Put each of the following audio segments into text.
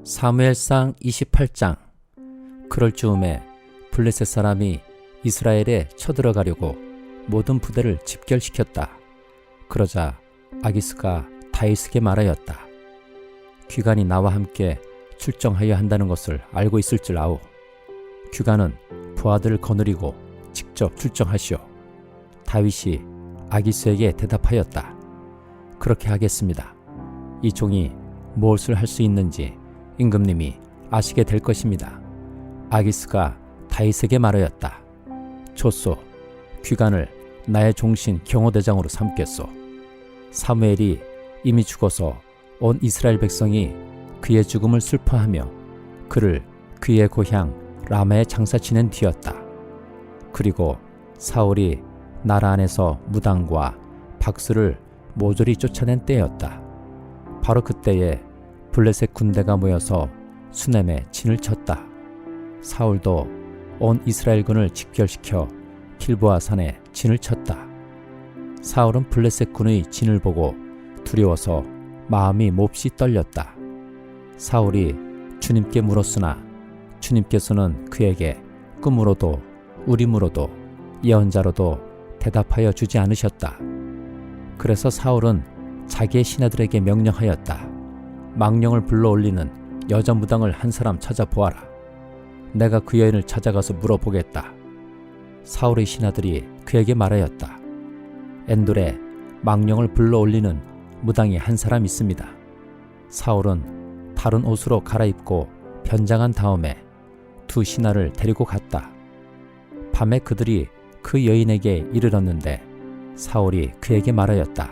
사무엘상 28장. 그럴 즈음에 블레셋 사람이 이스라엘에 쳐들어가려고 모든 부대를 집결시켰다. 그러자 아기스가 다윗에게 말하였다. 귀관이 나와 함께 출정하여 한다는 것을 알고 있을 줄 아오. 귀관은 부하들을 거느리고 직접 출정하시오. 다윗이 아기스에게 대답하였다. 그렇게 하겠습니다. 이 종이 무엇을 할 수 있는지 임금님이 아시게 될 것입니다. 아기스가 다윗에게 말하였다. 좋소. 귀관을 나의 종신 경호대장으로 삼겠소. 사무엘이 이미 죽어서 온 이스라엘 백성이 그의 죽음을 슬퍼하며 그를 그의 고향 라마에 장사 지낸 뒤였다. 그리고 사울이 나라 안에서 무당과 박수를 모조리 쫓아낸 때였다. 바로 그때에 블레셋 군대가 모여서 수넴에 진을 쳤다. 사울도 온 이스라엘군을 집결시켜 길보아 산에 진을 쳤다. 사울은 블레셋 군의 진을 보고 두려워서 마음이 몹시 떨렸다. 사울이 주님께 물었으나 주님께서는 그에게 꿈으로도 우림으로도 예언자로도 대답하여 주지 않으셨다. 그래서 사울은 자기의 신하들에게 명령하였다. 망령을 불러올리는 여자 무당을 한 사람 찾아보아라. 내가 그 여인을 찾아가서 물어보겠다. 사울의 신하들이 그에게 말하였다. 엔돌에 망령을 불러올리는 무당이 한 사람 있습니다. 사울은 다른 옷으로 갈아입고 변장한 다음에 두 신하를 데리고 갔다. 밤에 그들이 그 여인에게 이르렀는데 사울이 그에게 말하였다.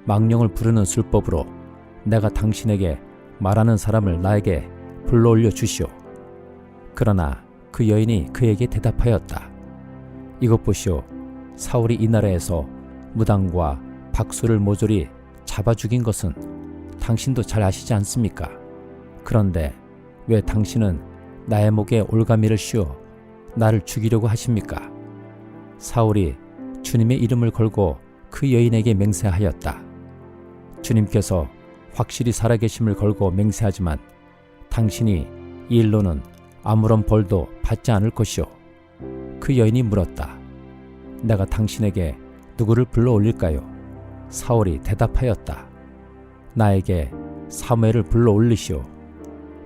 망령을 부르는 술법으로 내가 당신에게 말하는 사람을 나에게 불러올려 주시오. 그러나 그 여인이 그에게 대답하였다. 이것 보시오. 사울이 이 나라에서 무당과 박수를 모조리 잡아 죽인 것은 당신도 잘 아시지 않습니까? 그런데 왜 당신은 나의 목에 올가미를 씌워 나를 죽이려고 하십니까? 사울이 주님의 이름을 걸고 그 여인에게 맹세하였다. 주님께서 확실히 살아계심을 걸고 맹세하지만 당신이 이 일로는 아무런 벌도 받지 않을 것이오. 그 여인이 물었다. 내가 당신에게 누구를 불러 올릴까요? 사울이 대답하였다. 나에게 사무엘을 불러 올리시오.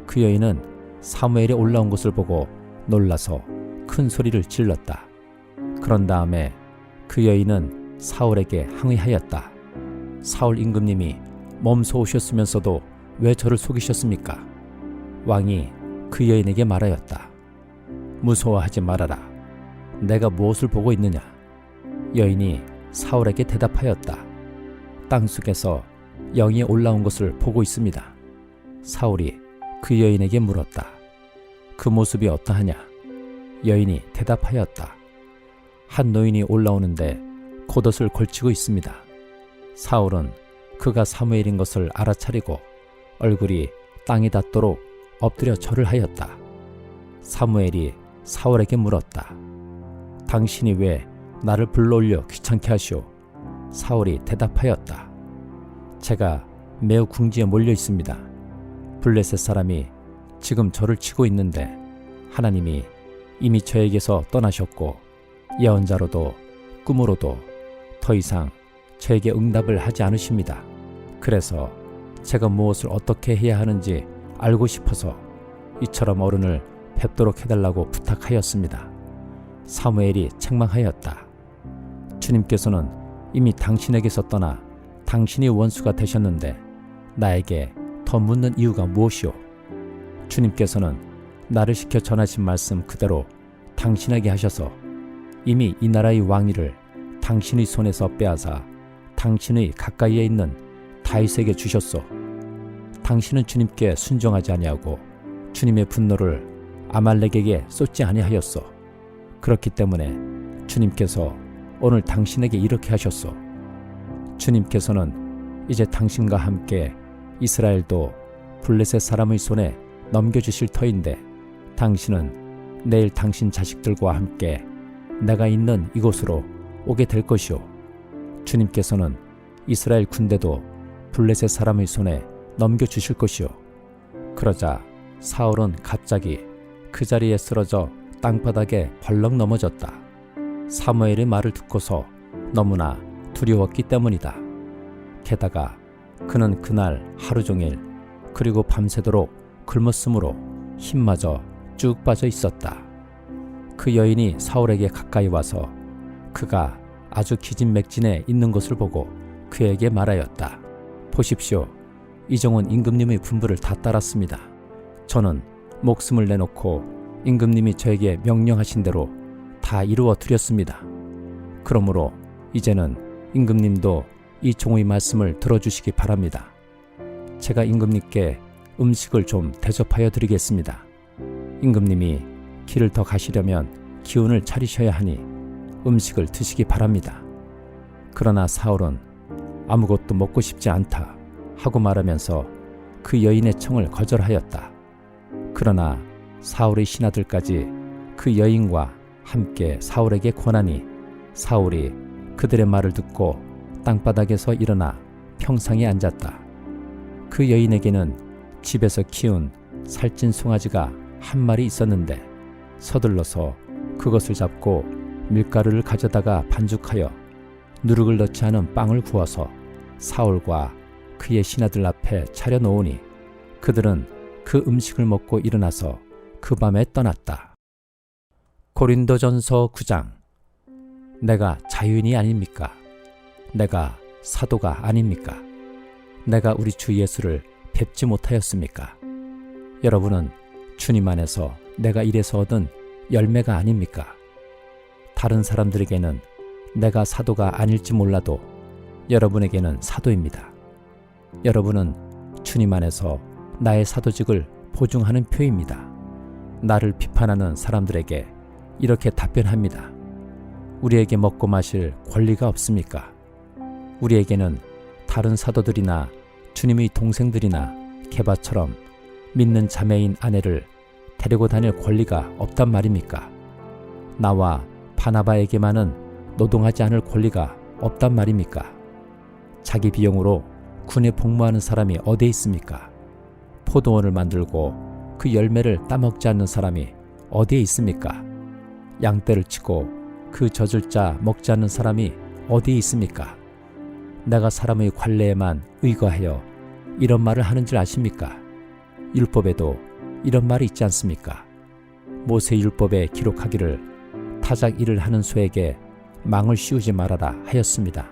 그 여인은 사무엘이 올라온 것을 보고 놀라서 큰 소리를 질렀다. 그런 다음에 그 여인은 사울에게 항의하였다. 사울 임금님이 몸소 오셨으면서도 왜 저를 속이셨습니까? 왕이 그 여인에게 말하였다. 무서워하지 말아라. 내가 무엇을 보고 있느냐? 여인이 사울에게 대답하였다. 땅속에서 영이 올라온 것을 보고 있습니다. 사울이 그 여인에게 물었다. 그 모습이 어떠하냐? 여인이 대답하였다. 한 노인이 올라오는데 겉옷을 걸치고 있습니다. 사울은 그가 사무엘인 것을 알아차리고 얼굴이 땅에 닿도록 엎드려 절을 하였다. 사무엘이 사울에게 물었다. 당신이 왜 나를 불러올려 귀찮게 하시오? 사울이 대답하였다. 제가 매우 궁지에 몰려 있습니다. 블레셋 사람이 지금 저를 치고 있는데 하나님이 이미 저에게서 떠나셨고 예언자로도 꿈으로도 더 이상 저에게 응답을 하지 않으십니다. 그래서 제가 무엇을 어떻게 해야 하는지 알고 싶어서 이처럼 어른을 뵙도록 해달라고 부탁하였습니다. 사무엘이 책망하였다. 주님께서는 이미 당신에게서 떠나 당신이 원수가 되셨는데 나에게 더 묻는 이유가 무엇이오? 주님께서는 나를 시켜 전하신 말씀 그대로 당신에게 하셔서 이미 이 나라의 왕위를 당신의 손에서 빼앗아 당신의 가까이에 있는 다윗에게 주셨소. 당신은 주님께 순종하지 아니하고 주님의 분노를 아말렉에게 쏟지 아니하였소. 그렇기 때문에 주님께서 오늘 당신에게 이렇게 하셨소. 주님께서는 이제 당신과 함께 이스라엘도 블레셋 사람의 손에 넘겨주실 터인데 당신은 내일 당신 자식들과 함께 내가 있는 이곳으로 오게 될 것이오. 주님께서는 이스라엘 군대도 블레셋 사람의 손에 넘겨주실 것이오. 그러자 사울은 갑자기 그 자리에 쓰러져 땅바닥에 벌렁 넘어졌다. 사무엘의 말을 듣고서 너무나 두려웠기 때문이다. 게다가 그는 그날 하루 종일 그리고 밤새도록 굶었으므로 힘마저 쭉 빠져 있었다. 그 여인이 사울에게 가까이 와서 그가 아주 기진맥진해 있는 것을 보고 그에게 말하였다. 보십시오. 이종은 임금님의 분부를 다 따랐습니다. 저는 목숨을 내놓고 임금님이 저에게 명령하신 대로 다 이루어 드렸습니다. 그러므로 이제는 임금님도 이 종의 말씀을 들어주시기 바랍니다. 제가 임금님께 음식을 좀 대접하여 드리겠습니다. 임금님이 길을 더 가시려면 기운을 차리셔야 하니 음식을 드시기 바랍니다. 그러나 사울은 아무것도 먹고 싶지 않다 하고 말하면서 그 여인의 청을 거절하였다. 그러나 사울의 신하들까지 그 여인과 함께 사울에게 권하니 사울이 그들의 말을 듣고 땅바닥에서 일어나 평상에 앉았다. 그 여인에게는 집에서 키운 살찐 송아지가 한 마리 있었는데 서둘러서 그것을 잡고 밀가루를 가져다가 반죽하여 누룩을 넣지 않은 빵을 구워서 사울과 그의 신하들 앞에 차려놓으니 그들은 그 음식을 먹고 일어나서 그 밤에 떠났다. 고린도전서 9장. 내가 자유인이 아닙니까? 내가 사도가 아닙니까? 내가 우리 주 예수를 뵙지 못하였습니까? 여러분은 주님 안에서 내가 이래서 얻은 열매가 아닙니까? 다른 사람들에게는 내가 사도가 아닐지 몰라도 여러분에게는 사도입니다. 여러분은 주님 안에서 나의 사도직을 보증하는 표입니다. 나를 비판하는 사람들에게 이렇게 답변합니다. 우리에게 먹고 마실 권리가 없습니까? 우리에게는 다른 사도들이나 주님의 동생들이나 게바처럼 믿는 자매인 아내를 데리고 다닐 권리가 없단 말입니까? 나와 바나바에게만은 노동하지 않을 권리가 없단 말입니까? 자기 비용으로 군에 복무하는 사람이 어디에 있습니까? 포도원을 만들고 그 열매를 따먹지 않는 사람이 어디에 있습니까? 양떼를 치고 그 젖을 짜 먹지 않는 사람이 어디에 있습니까? 내가 사람의 관례에만 의거하여 이런 말을 하는 줄 아십니까? 율법에도 이런 말이 있지 않습니까? 모세 율법에 기록하기를 타작 일을 하는 소에게 망을 씌우지 말아라 하였습니다.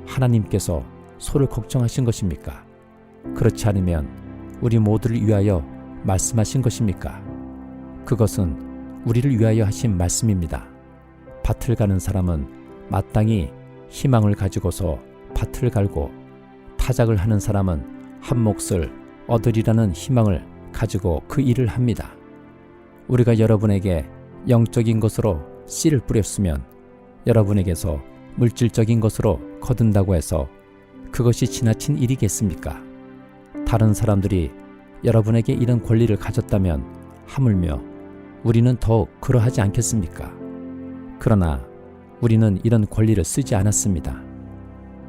하나님께서 소를 걱정하신 것입니까? 그렇지 않으면 우리 모두를 위하여 말씀하신 것입니까? 그것은 우리를 위하여 하신 말씀입니다. 밭을 가는 사람은 마땅히 희망을 가지고서 밭을 갈고 타작을 하는 사람은 한 몫을 얻으리라는 희망을 가지고 그 일을 합니다. 우리가 여러분에게 영적인 것으로 씨를 뿌렸으면 여러분에게서 물질적인 것으로 거둔다고 해서 그것이 지나친 일이겠습니까? 다른 사람들이 여러분에게 이런 권리를 가졌다면 하물며 우리는 더욱 그러하지 않겠습니까? 그러나 우리는 이런 권리를 쓰지 않았습니다.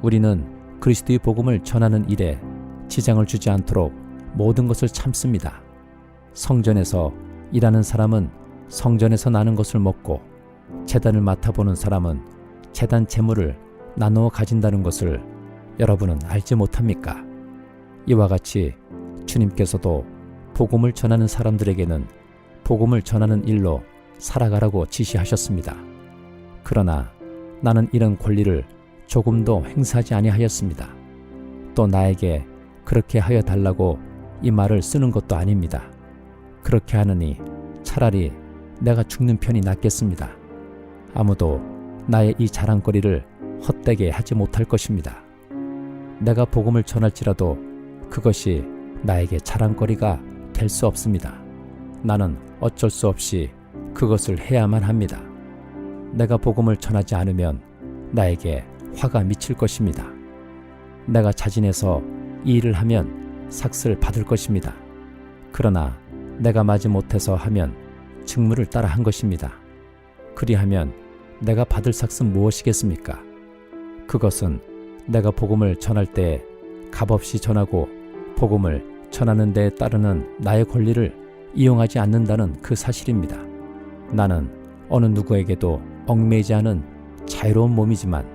우리는 그리스도의 복음을 전하는 일에 지장을 주지 않도록 모든 것을 참습니다. 성전에서 일하는 사람은 성전에서 나는 것을 먹고 제단을 맡아보는 사람은 제단 재물을 나누어 가진다는 것을 여러분은 알지 못합니까? 이와 같이 주님께서도 복음을 전하는 사람들에게는 복음을 전하는 일로 살아가라고 지시하셨습니다. 그러나 나는 이런 권리를 조금도 행사하지 아니하였습니다. 또 나에게 그렇게 하여 달라고 이 말을 쓰는 것도 아닙니다. 그렇게 하느니 차라리 내가 죽는 편이 낫겠습니다. 아무도 나의 이 자랑거리를 헛되게 하지 못할 것입니다. 내가 복음을 전할지라도 그것이 나에게 자랑거리가 될 수 없습니다. 나는 어쩔 수 없이 그것을 해야만 합니다. 내가 복음을 전하지 않으면 나에게 화가 미칠 것입니다. 내가 자진해서 이 일을 하면 삭슬 받을 것입니다. 그러나 내가 마지못해서 하면 직무를 따라 한 것입니다. 그리하면 내가 받을 삭은 무엇이겠습니까? 그것은 내가 복음을 전할 때 값없이 전하고 복음을 전하는 데에 따르는 나의 권리를 이용하지 않는다는 그 사실입니다. 나는 어느 누구에게도 얽매이지 않은 자유로운 몸이지만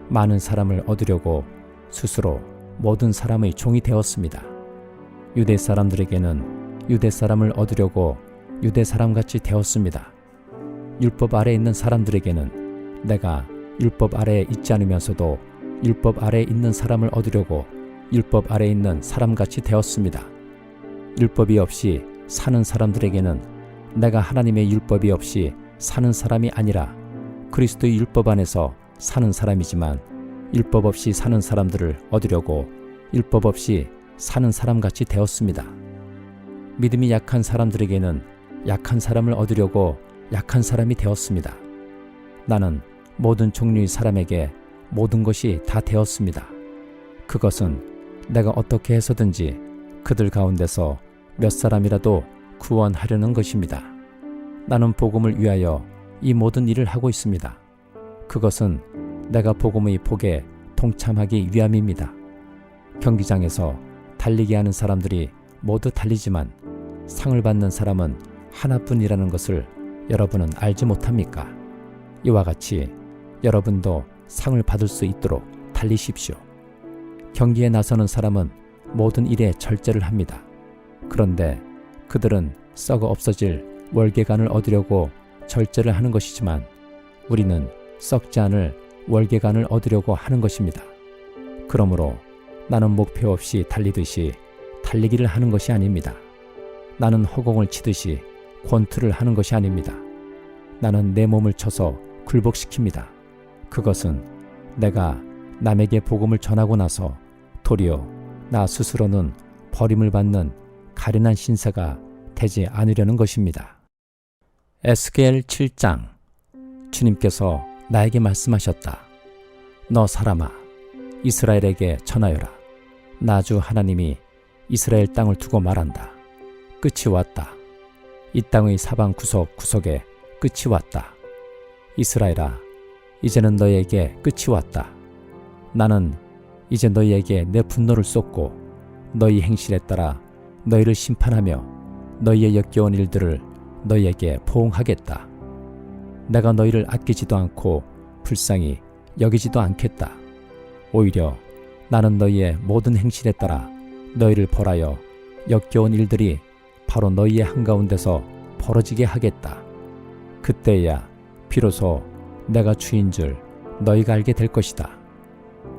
많은 사람을 얻으려고 스스로 모든 사람의 종이 되었습니다. 유대 사람들에게는 유대 사람을 얻으려고 유대 사람같이 되었습니다. 율법 아래에 있는 사람들에게는 내가 율법 아래에 있지 않으면서도 율법 아래에 있는 사람을 얻으려고 율법 아래에 있는 사람같이 되었습니다. 율법이 없이 사는 사람들에게는 내가 하나님의 율법이 없이 사는 사람이 아니라 그리스도의 율법 안에서 사는 사람이지만 율법 없이 사는 사람들을 얻으려고 율법 없이 사는 사람같이 되었습니다. 믿음이 약한 사람들에게는 약한 사람을 얻으려고 약한 사람이 되었습니다. 나는 모든 종류의 사람에게 모든 것이 다 되었습니다. 그것은 내가 어떻게 해서든지 그들 가운데서 몇 사람이라도 구원하려는 것입니다. 나는 복음을 위하여 이 모든 일을 하고 있습니다. 그것은 내가 복음의 복에 동참하기 위함입니다. 경기장에서 달리기 하는 사람들이 모두 달리지만 상을 받는 사람은 하나뿐이라는 것을 여러분은 알지 못합니까? 이와 같이 여러분도 상을 받을 수 있도록 달리십시오. 경기에 나서는 사람은 모든 일에 절제를 합니다. 그런데 그들은 썩어 없어질 월계관을 얻으려고 절제를 하는 것이지만 우리는 썩지 않을 월계관을 얻으려고 하는 것입니다. 그러므로 나는 목표 없이 달리듯이 달리기를 하는 것이 아닙니다. 나는 허공을 치듯이 권투를 하는 것이 아닙니다. 나는 내 몸을 쳐서 굴복시킵니다. 그것은 내가 남에게 복음을 전하고 나서 도리어 나 스스로는 버림을 받는 가련한 신세가 되지 않으려는 것입니다. 에스겔 7장. 주님께서 나에게 말씀하셨다. 너 사람아, 이스라엘에게 전하여라. 나 주 하나님이 이스라엘 땅을 두고 말한다. 끝이 왔다. 이 땅의 사방 구석구석에 끝이 왔다. 이스라엘아, 이제는 너희에게 끝이 왔다. 나는 이제 너희에게 내 분노를 쏟고 너희 행실에 따라 너희를 심판하며 너희의 역겨운 일들을 너희에게 보응하겠다. 내가 너희를 아끼지도 않고 불쌍히 여기지도 않겠다. 오히려 나는 너희의 모든 행실에 따라 너희를 벌하여 역겨운 일들이 바로 너희의 한가운데서 벌어지게 하겠다. 그때야 비로소 내가 주인 줄 너희가 알게 될 것이다.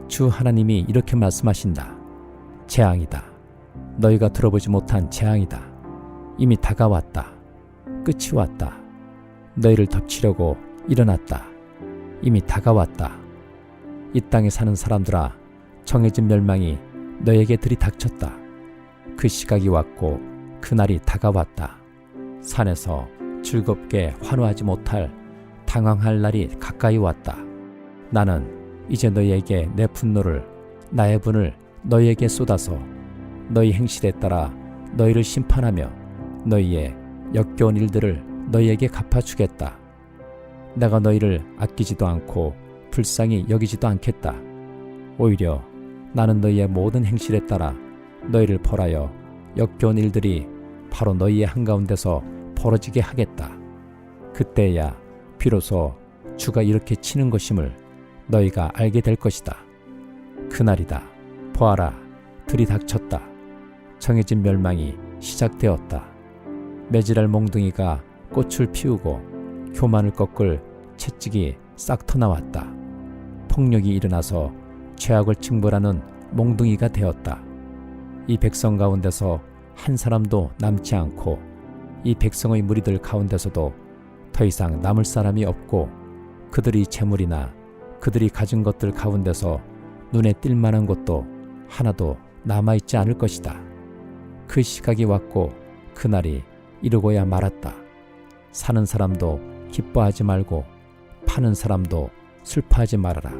주 하나님이 이렇게 말씀하신다. 재앙이다. 너희가 들어보지 못한 재앙이다. 이미 다가왔다. 끝이 왔다. 너희를 덮치려고 일어났다. 이미 다가왔다. 이 땅에 사는 사람들아, 정해진 멸망이 너희에게 들이닥쳤다. 그 시각이 왔고 그날이 다가왔다. 산에서 즐겁게 환호하지 못할 당황할 날이 가까이 왔다. 나는 이제 너희에게 내 분노를, 나의 분을 너희에게 쏟아서 너희 행실에 따라 너희를 심판하며 너희의 역겨운 일들을 너희에게 갚아주겠다. 내가 너희를 아끼지도 않고 불쌍히 여기지도 않겠다. 오히려 나는 너희의 모든 행실에 따라 너희를 벌하여 역겨운 일들이 바로 너희의 한가운데서 벌어지게 하겠다. 그때야 비로소 주가 이렇게 치는 것임을 너희가 알게 될 것이다. 그날이다. 보아라, 들이닥쳤다. 정해진 멸망이 시작되었다. 매질할 몽둥이가 꽃을 피우고 교만을 꺾을 채찍이 싹 터나왔다. 폭력이 일어나서 죄악을 징벌하는 몽둥이가 되었다. 이 백성 가운데서 한 사람도 남지 않고 이 백성의 무리들 가운데서도 더 이상 남을 사람이 없고 그들이 재물이나 그들이 가진 것들 가운데서 눈에 띌 만한 것도 하나도 남아있지 않을 것이다. 그 시각이 왔고 그날이 이르고야 말았다. 사는 사람도 기뻐하지 말고 파는 사람도 슬퍼하지 말아라.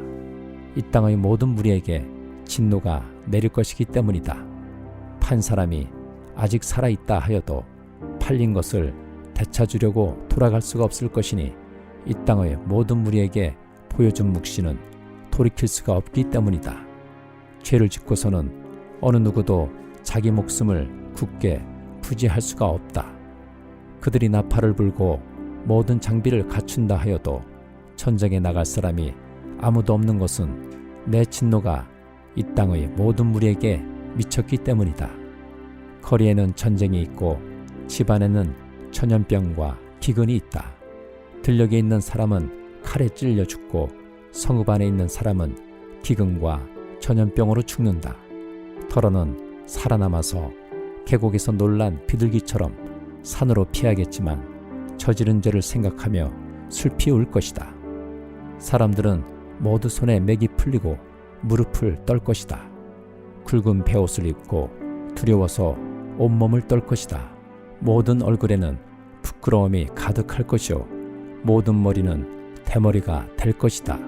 이 땅의 모든 무리에게 진노가 내릴 것이기 때문이다. 판 사람이 아직 살아있다 하여도 팔린 것을 되찾으려고 돌아갈 수가 없을 것이니 이 땅의 모든 무리에게 보여준 묵시는 돌이킬 수가 없기 때문이다. 죄를 짓고서는 어느 누구도 자기 목숨을 굳게 부지할 수가 없다. 그들이 나팔을 불고 모든 장비를 갖춘다 하여도 전쟁에 나갈 사람이 아무도 없는 것은 내 진노가 이 땅의 모든 무리에게 미쳤기 때문이다. 거리에는 전쟁이 있고 집안에는 전염병과 기근이 있다. 들녘에 있는 사람은 칼에 찔려 죽고 성읍 안에 있는 사람은 기근과 전염병으로 죽는다. 더러는 살아남아서 계곡에서 놀란 비둘기처럼 산으로 피하겠지만 저지른 죄를 생각하며 슬피 울 것이다. 사람들은 모두 손에 맥이 풀리고 무릎을 떨 것이다. 굵은 베옷을 입고 두려워서 온몸을 떨 것이다. 모든 얼굴에는 부끄러움이 가득할 것이요 모든 머리는 대머리가 될 것이다.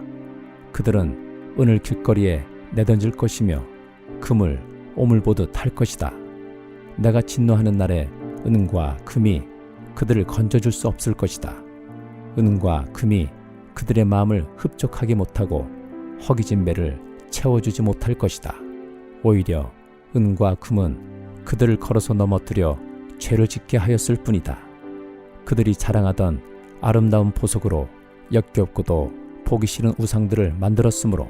그들은 은을 길거리에 내던질 것이며 금을 오물 보듯 할 것이다. 내가 진노하는 날에 은과 금이 그들을 건져줄 수 없을 것이다. 은과 금이 그들의 마음을 흡족하게 못하고 허기진 배를 채워주지 못할 것이다. 오히려 은과 금은 그들을 걸어서 넘어뜨려 죄를 짓게 하였을 뿐이다. 그들이 자랑하던 아름다운 보석으로 역겹고도 보기 싫은 우상들을 만들었으므로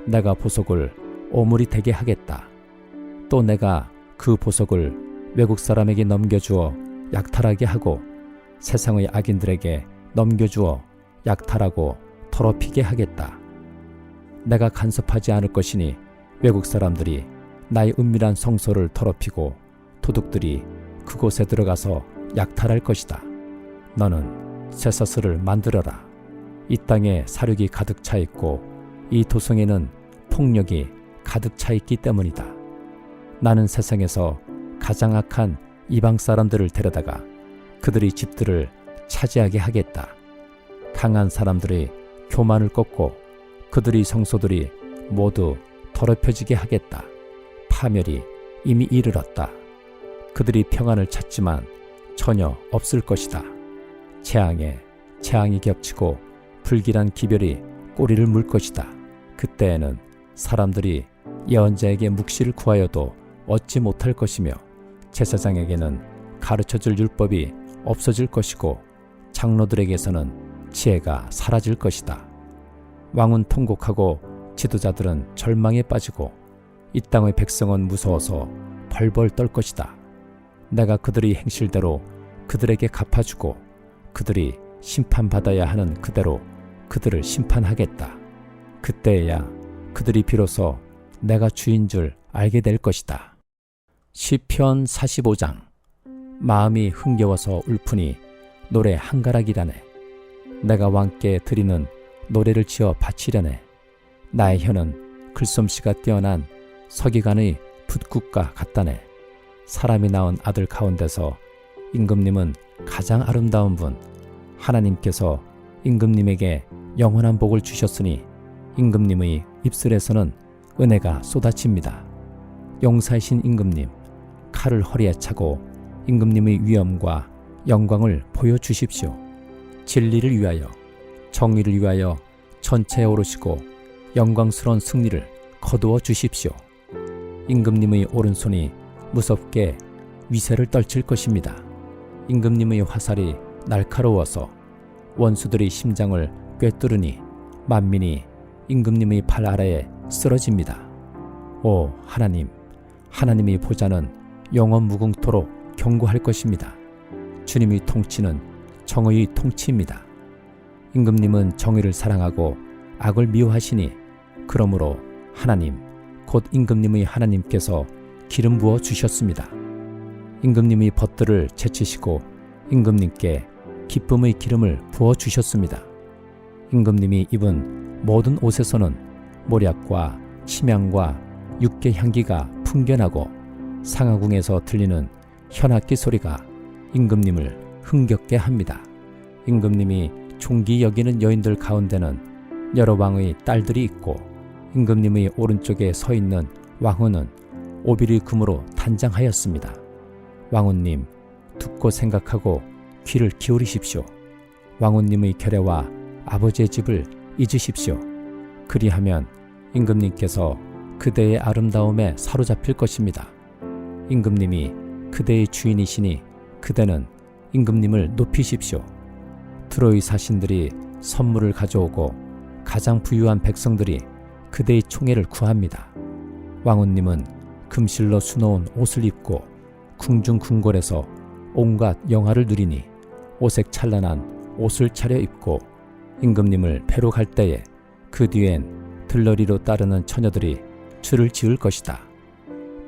내가 보석을 오물이 되게 하겠다. 또 내가 그 보석을 외국 사람에게 넘겨주어 약탈하게 하고 세상의 악인들에게 넘겨주어 약탈하고 더럽히게 하겠다. 내가 간섭하지 않을 것이니 외국 사람들이 나의 은밀한 성소를 더럽히고 도둑들이 그곳에 들어가서 약탈할 것이다. 너는 쇠사슬을 만들어라. 이 땅에 사륙이 가득 차 있고 이 도성에는 폭력이 가득 차 있기 때문이다. 나는 세상에서 가장 악한 이방 사람들을 데려다가 그들의 집들을 차지하게 하겠다. 강한 사람들의 교만을 꺾고 그들의 성소들이 모두 더럽혀지게 하겠다. 파멸이 이미 이르렀다. 그들이 평안을 찾지만 전혀 없을 것이다. 재앙에 재앙이 겹치고 불길한 기별이 꼬리를 물 것이다. 그때에는 사람들이 예언자에게 묵시를 구하여도 얻지 못할 것이며 제사장에게는 가르쳐줄 율법이 없어질 것이고 장로들에게서는 지혜가 사라질 것이다. 왕은 통곡하고 지도자들은 절망에 빠지고 이 땅의 백성은 무서워서 벌벌 떨 것이다. 내가 그들의 행실대로 그들에게 갚아주고 그들이 심판받아야 하는 그대로 그들을 심판하겠다. 그때에야 그들이 비로소 내가 주인 줄 알게 될 것이다. 시편 45장. 마음이 흥겨워서 울프니 노래 한가락이라네. 내가 왕께 드리는 노래를 지어 바치려네. 나의 혀는 글솜씨가 뛰어난 서기관의 붓국과 같다네. 사람이 낳은 아들 가운데서 임금님은 가장 아름다운 분. 하나님께서 임금님에게 영원한 복을 주셨으니 임금님의 입술에서는 은혜가 쏟아집니다. 용사이신 임금님, 칼을 허리에 차고 임금님의 위엄과 영광을 보여주십시오. 진리를 위하여, 정의를 위하여 전체에 오르시고 영광스러운 승리를 거두어 주십시오. 임금님의 오른손이 무섭게 위세를 떨칠 것입니다. 임금님의 화살이 날카로워서 원수들의 심장을 꿰뚫으니 만민이 임금님의 발 아래에 쓰러집니다. 오 하나님, 하나님의 보좌는 영원 무궁토록 경고할 것입니다. 주님의 통치는 정의의 통치입니다. 임금님은 정의를 사랑하고 악을 미워하시니 그러므로 하나님, 곧 임금님의 하나님께서 기름 부어 주셨습니다. 임금님의 벗들을 제치시고 임금님께 기쁨의 기름을 부어 주셨습니다. 임금님이 입은 모든 옷에서는 모략과 침향과 육개 향기가 풍겨나고 상하궁에서 들리는 현악기 소리가 임금님을 흥겹게 합니다. 임금님이 존귀 여기는 여인들 가운데는 여러 왕의 딸들이 있고 임금님의 오른쪽에 서 있는 왕후는 오빌의 금으로 단장하였습니다. 왕후님, 듣고 생각하고 귀를 기울이십시오. 왕후님의 결례와 아버지의 집을 잊으십시오. 그리하면 임금님께서 그대의 아름다움에 사로잡힐 것입니다. 임금님이 그대의 주인이시니 그대는 임금님을 높이십시오. 트로이 사신들이 선물을 가져오고 가장 부유한 백성들이 그대의 총애를 구합니다. 왕후님은 금실로 수놓은 옷을 입고 궁중궁궐에서 온갖 영화를 누리니 오색 찬란한 옷을 차려입고 임금님을 뵈러 갈 때에 그 뒤엔 들러리로 따르는 처녀들이 줄을 지을 것이다.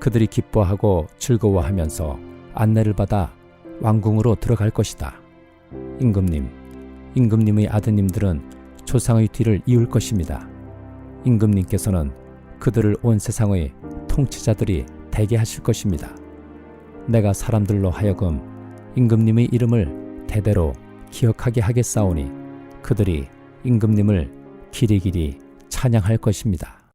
그들이 기뻐하고 즐거워하면서 안내를 받아 왕궁으로 들어갈 것이다. 임금님의 아드님들은 조상의 뒤를 이을 것입니다. 임금님께서는 그들을 온 세상의 통치자들이 되게 하실 것입니다. 내가 사람들로 하여금 임금님의 이름을 대대로 기억하게 하겠사오니 그들이 임금님을 길이길이 찬양할 것입니다.